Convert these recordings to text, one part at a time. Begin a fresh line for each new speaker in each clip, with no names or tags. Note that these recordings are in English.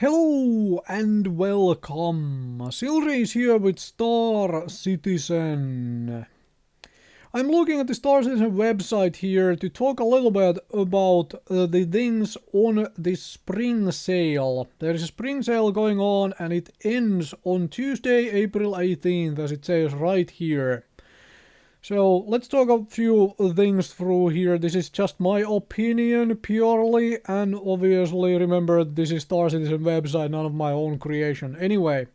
Hello and welcome. Silrace here with Star Citizen. I'm looking at the Star Citizen website here to talk a little bit about the things on the spring sale. There is a spring sale going on and it ends on Tuesday, April 18th, as it says right here. So let's talk a few things through here. This is just my opinion purely, and obviously remember this is Star Citizen website, none of my own creation. Anyway,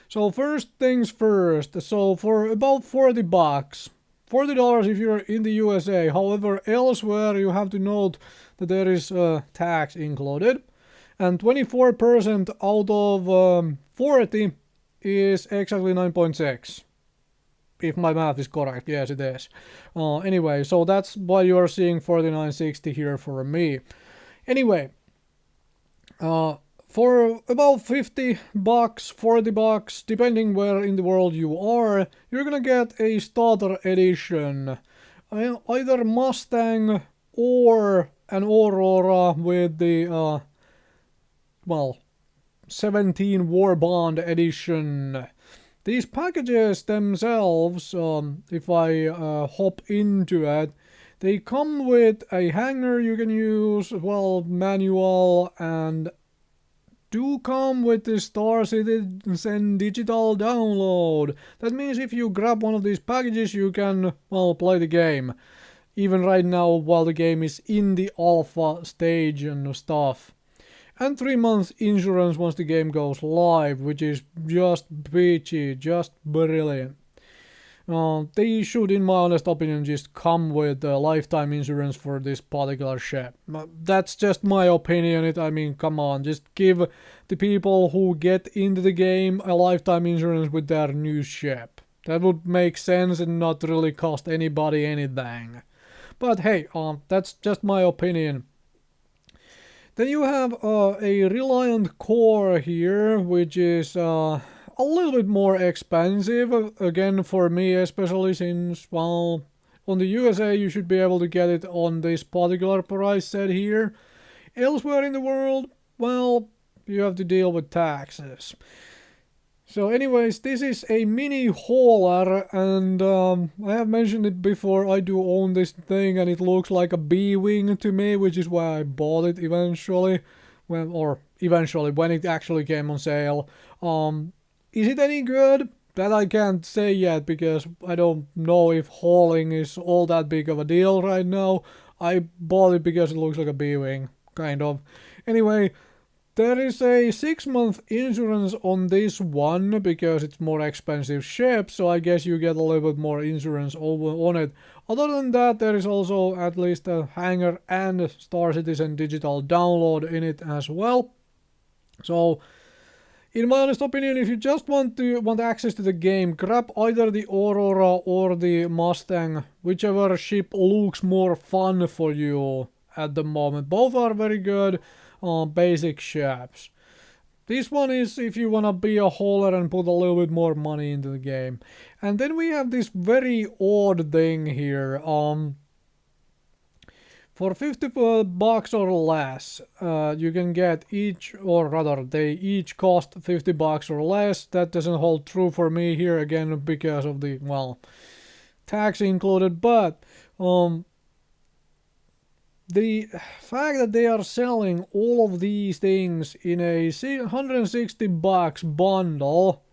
so first things first. So for about 40 bucks, $40 if you're in the USA. However, elsewhere you have to note that there is tax included, and 24% out of 40 is exactly 9.6. If my math is correct, yes it is. Anyway, so that's why you are seeing 49.60 here for me. Anyway, for about 50 bucks, 40 bucks, depending where in the world you are, you're gonna get a starter edition. Either Mustang or an Aurora with the, 17 Warbond edition. These packages themselves, if I hop into it, they come with a hanger you can use, manual, and do come with the Star Citizen digital download. That means if you grab one of these packages, you can, play the game. Even right now, while the game is in the alpha stage and stuff. And 3 months insurance once the game goes live, which is just peachy, just brilliant. They should, in my honest opinion, just come with lifetime insurance for this particular ship. That's just my opinion. Come on, just give the people who get into the game a lifetime insurance with their new ship. That would make sense and not really cost anybody anything. But hey, that's just my opinion. Then you have a Reliant core here, which is a little bit more expensive, again for me especially, since, on the USA you should be able to get it on this particular price set here. Elsewhere in the world, you have to deal with taxes. So anyways, this is a mini hauler, and I have mentioned it before, I do own this thing and it looks like a B-Wing to me, which is why I bought it eventually, when it actually came on sale. Is it any good? That I can't say yet, because I don't know if hauling is all that big of a deal right now. I bought it because it looks like a B-Wing, kind of. Anyway, there is a 6-month insurance on this one because it's more expensive ship, so I guess you get a little bit more insurance on it. Other than that, there is also at least a hanger and Star Citizen digital download in it as well. So, in my honest opinion, if you just want access to the game, grab either the Aurora or the Mustang, whichever ship looks more fun for you at the moment. Both are very good. Basic ships. This one is if you wanna be a hauler and put a little bit more money into the game. And then we have this very odd thing here. For 50 bucks or less, you can get each, or rather they each cost 50 bucks or less. That doesn't hold true for me here again because of the, tax included, but the fact that they are selling all of these things in a 160 bucks bundle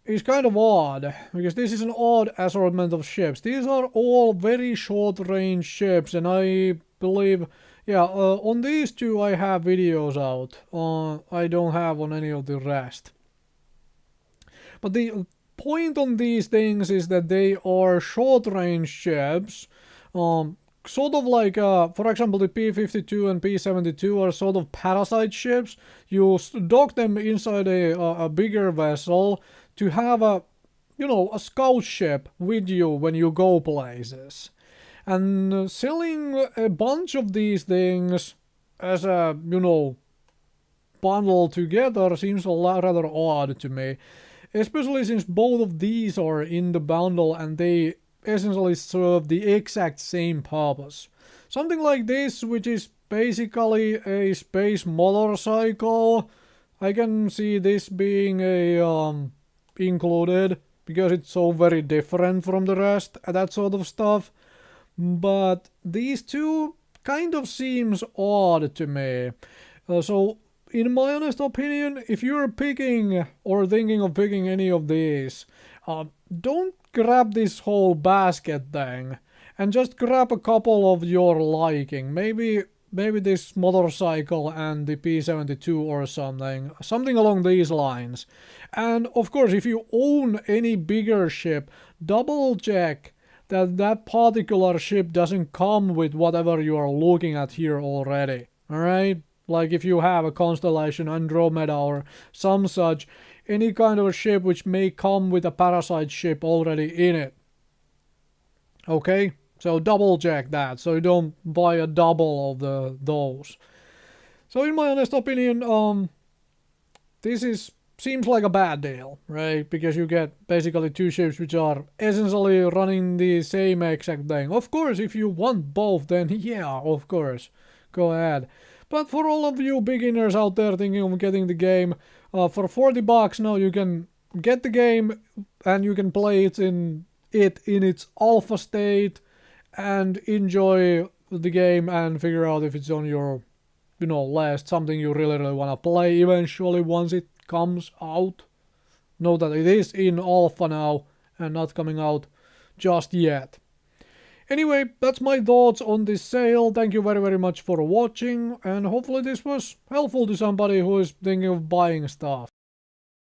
is kind of odd, because this is an odd assortment of ships. These are all very short range ships, and I believe, on these two I have videos out. I don't have on any of the rest. But the point on these things is that they are short range ships. Sort of like, for example, the P-52 and P-72 are sort of parasite ships. You dock them inside a bigger vessel to have a scout ship with you when you go places. And selling a bunch of these things as a, bundle together seems rather odd to me. Especially since both of these are in the bundle and they essentially serve the exact same purpose. Something like this, which is basically a space motorcycle. I can see this being a included because it's so very different from the rest, that sort of stuff. But these two kind of seems odd to me. So in my honest opinion, if you're picking or thinking of picking any of these, don't grab this whole basket thing and just grab a couple of your liking. Maybe this motorcycle and the P-72 or something along these lines. And of course, if you own any bigger ship, double check that particular ship doesn't come with whatever you are looking at here already. Alright? Like if you have a Constellation, Andromeda or some such, any kind of ship which may come with a Parasite ship already in it. Okay? So double check that, so you don't buy a double of those. So in my honest opinion, this seems like a bad deal, right? Because you get basically two ships which are essentially running the same exact thing. Of course, if you want both, then yeah, of course, go ahead. But for all of you beginners out there thinking of getting the game, for $40 now you can get the game and you can play it in its alpha state and enjoy the game and figure out if it's on your, list, something you really want to play eventually once it comes out. Note that it is in alpha now and not coming out just yet. Anyway, that's my thoughts on this sale. Thank you very much for watching, and hopefully this was helpful to somebody who is thinking of buying stuff.